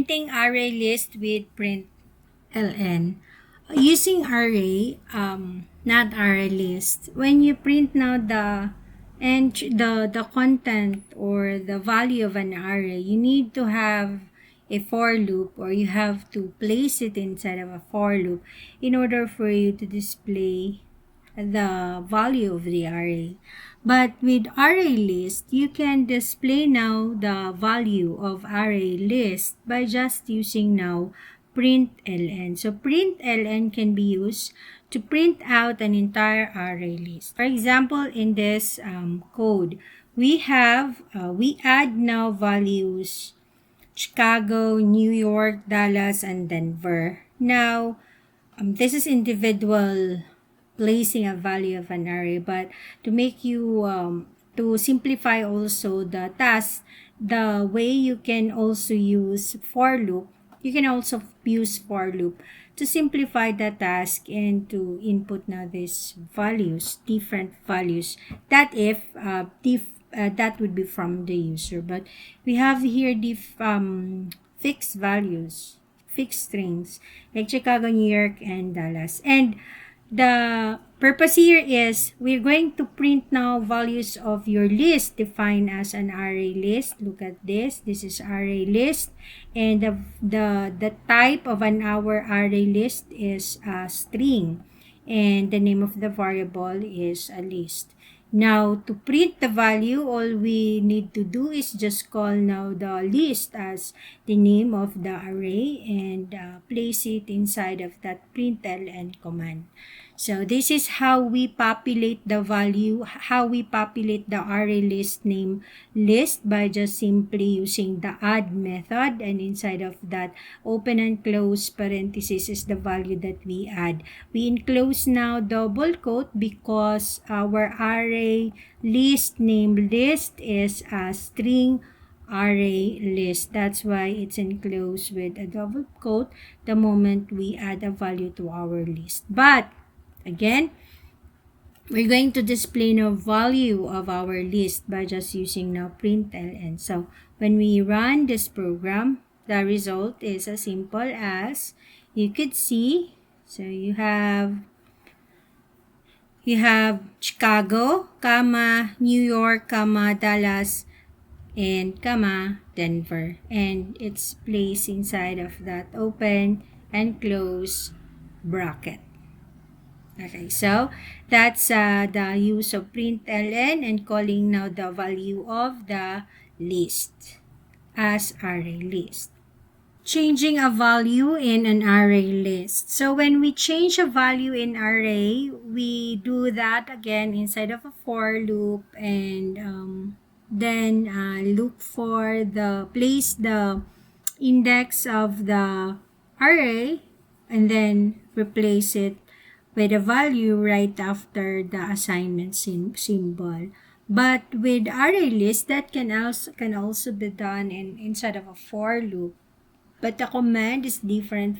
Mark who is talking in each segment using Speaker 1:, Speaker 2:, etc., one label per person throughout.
Speaker 1: printing array list with Println. Using array, not array list. When you print now the content or the value of an array, you need to have a for loop, or you have to place it inside of a for loop in order for you to display the value of the array. But with array list, you can display now the value of array list by just using now println. So println can be used to print out an entire array list. For example, in this code, we add now values Chicago, New York, Dallas, and Denver. Now, this is individual placing a value of an array, but to make you to simplify also the task, the way you can also use for loop, you can also use for loop to simplify the task and to input now these values, different values, that if that would be from the user. But we have here the fixed values, fixed strings, like Chicago, New York, and Dallas. And the purpose here is we're going to print now values of your list defined as an array list. Look at this. This is array list, and the type of our array list is a string, and the name of the variable is a list. Now, to print the value, all we need to do is just call now the list as the name of the array and place it inside of that println command. So this is how we populate the value, how we populate the array list name list by just simply using the add method, and inside of that open and close parenthesis is the value that we add. We enclose now double quote because our array list name list is a string array list. That's why it's enclosed with a double quote the moment we add a value to our list. But again, we're going to display now value of our list by just using now println. So when we run this program, the result is as simple as you could see. So you have Chicago, comma, New York, comma, Dallas, and comma, Denver. And it's placed inside of that open and close bracket. Okay, so that's the use of println and calling now the value of the list as array list. Changing a value in an array list. So when we change a value in array, we do that again inside of a for loop, and then look for place the index of the array and then replace it with a value right after the assignment symbol. But with array list, that can also be done inside of a for loop. But the command is different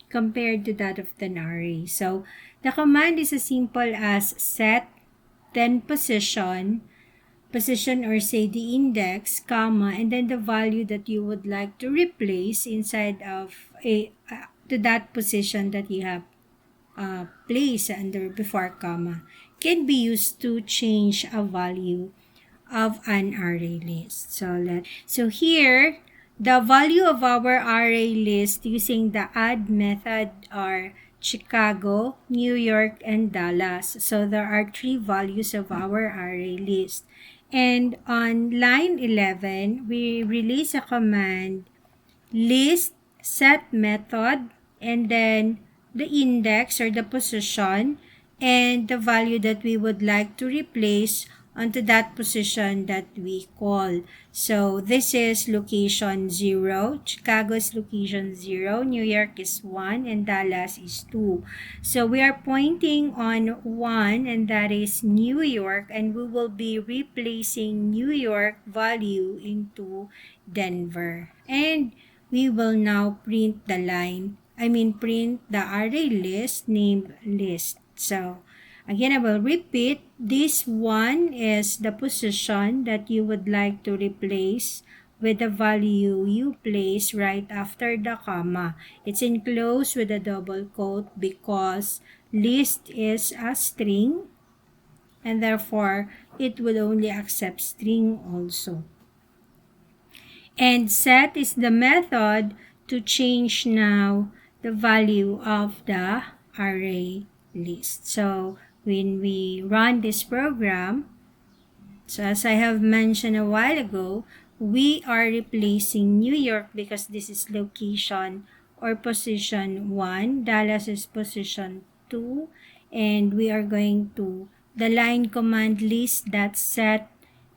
Speaker 1: compared to that of an array. So the command is as simple as set, then position or say the index, comma, and then the value that you would like to replace inside of to that position that you have place under before comma, can be used to change a value of an array list. So here, the value of our array list using the add method are Chicago, New York, and Dallas. So there are 3 values of our array list. And on line 11, we release a command list set method, and then the index or the position and the value that we would like to replace onto that position that we call. So this is location 0, Chicago is location 0, New York is 1, and Dallas is 2. So we are pointing on 1, and that is New York, and we will be replacing New York value into Denver. And we will now print the array list named list. So again, I will repeat, this one is the position that you would like to replace with the value you place right after the comma. It's enclosed with a double quote because list is a string and therefore it will only accept string also. And set is the method to change now the value of the array list. So when we run this program, so as I have mentioned a while ago, we are replacing New York because this is location or position 1. Dallas is position 2. And we are going to the line command list that set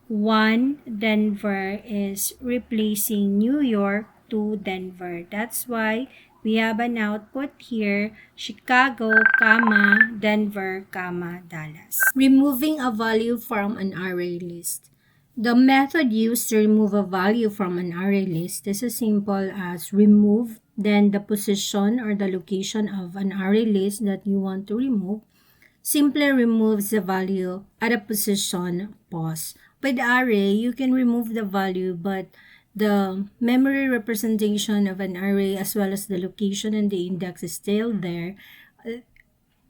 Speaker 1: 1 Denver is replacing New York to Denver. That's why we have an output here, Chicago, comma, Denver, comma, Dallas. Removing a value from an array list. The method used to remove a value from an array list is as simple as remove, then the position or the location of an array list that you want to remove simply removes the value at a position pause. With array, you can remove the value, but the memory representation of an array as well as the location and the index is still there.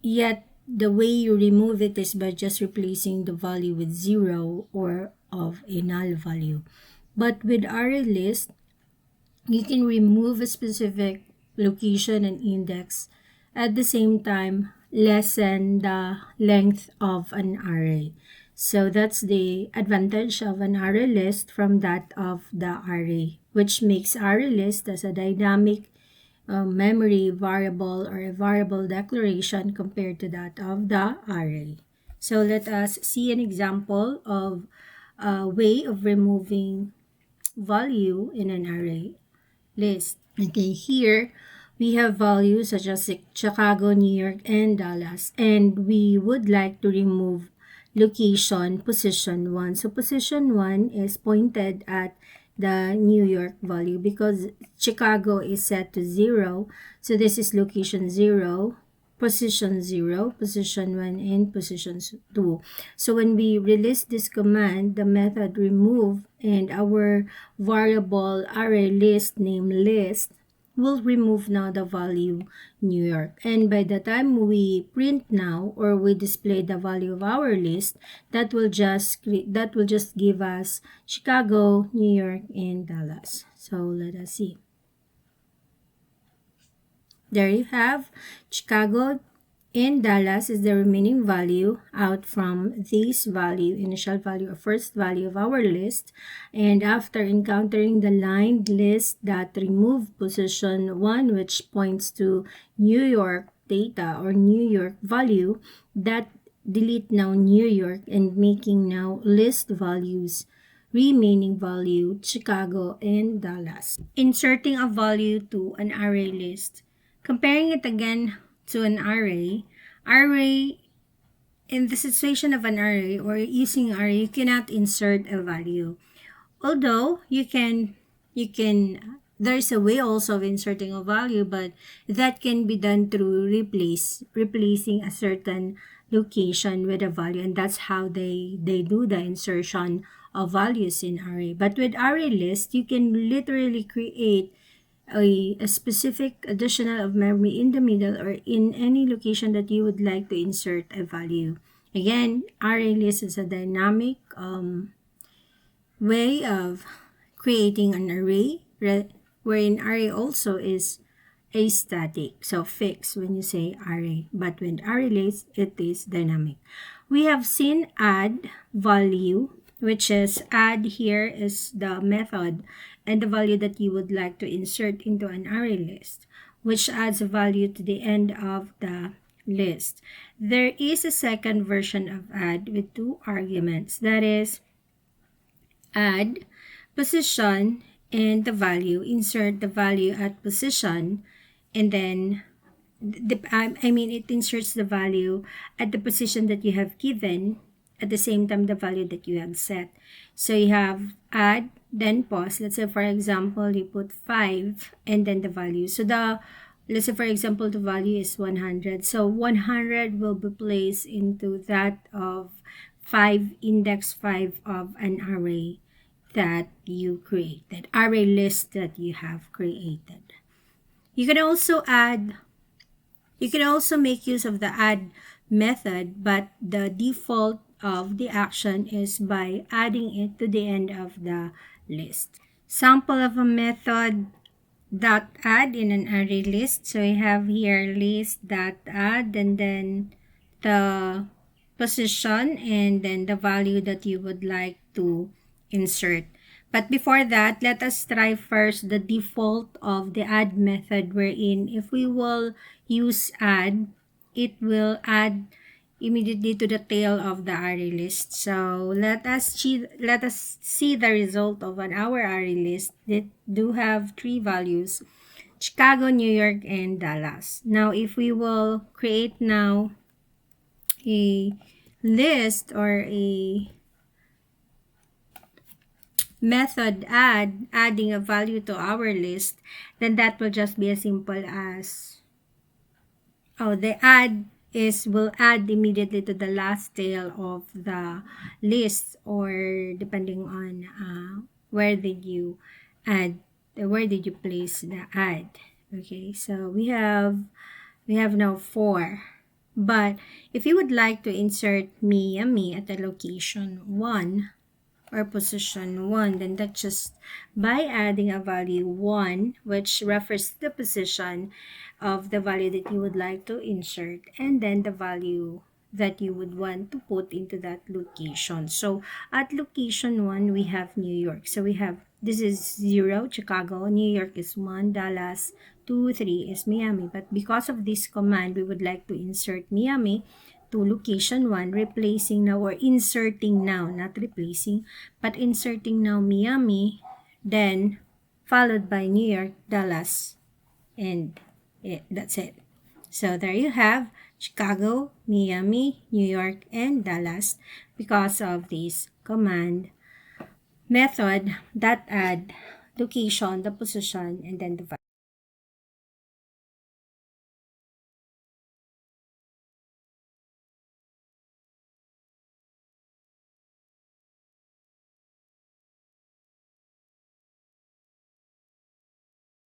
Speaker 1: Yet, the way you remove it is by just replacing the value with 0 or of a null value. But with ArrayList, you can remove a specific location and index at the same time lessen the length of an array. So that's the advantage of an array list from that of the array, which makes array list as a dynamic memory variable or a variable declaration compared to that of the array. So let us see an example of a way of removing value in an array list. Okay, here we have values such as Chicago, New York, and Dallas, and we would like to remove location position 1. So position 1 is pointed at the New York value because Chicago is set to 0. So this is location 0, position 0, position 1, and position 2. So when we release this command, the method remove and our variable array list named list will remove now the value New York. And by the time we print now or we display the value of our list, that will just give us Chicago, New York, and Dallas. So let us see. There you have Chicago and Dallas is the remaining value out from this value, initial value or first value of our list. And after encountering the line list that remove position 1, which points to New York data or New York value, that delete now New York and making now list values remaining value Chicago and Dallas. Inserting a value to an array list. Comparing it again to an array, in the situation of an array or using array, you cannot insert a value. Although there's a way also of inserting a value, but that can be done through replacing a certain location with a value, and that's how they do the insertion of values in array. But with array list, you can literally create a specific additional of memory in the middle or in any location that you would like to insert a value. Again, array list is a dynamic way of creating an array, wherein array also is a static, so fixed when you say array, but with array list, it is dynamic. We have seen add value, which is add here is the method and the value that you would like to insert into an array list, which adds a value to the end of the list. There is a second version of add with 2 arguments, that is add position and the value, insert the value at position, and then it inserts the value at the position that you have given at the same time the value that you have set. So you have add, then pause. Let's say for example, you put 5 and then the value. So let's say for example, the value is 100. So 100 will be placed into that of 5, index 5 of an array. that you created, array list that you have created. You can also make use of the add method, but the default of the action is by adding it to the end of the list. Sample of a method dot add in an array list. So we have here list dot add and then the position and then the value that you would like to insert. But before that, let us try first the default of the add method, wherein if we will use add, it will add immediately to the tail of the array list. So let us see the result of our array list that do have 3 values: Chicago, New York, and Dallas. Now if we will create now a list or a method adding a value to our list, then that will just be as simple as the add will add immediately to the last tail of the list, or depending on where did you place the add. Okay, so we have now 4. But if you would like to insert Miami at the location 1 or position 1, then that's just by adding a value 1, which refers to the position of the value that you would like to insert, and then the value that you would want to put into that location. So at location 1, we have New York. So we have, this is 0, Chicago, New York is 1, Dallas 2, 3 is Miami. But because of this command, we would like to insert Miami to location 1, replacing now, or inserting now, not replacing, but inserting now Miami, then followed by New York, Dallas, and that's it. So there you have Chicago, Miami, New York, and Dallas because of this command method that add location, the position, and then the value.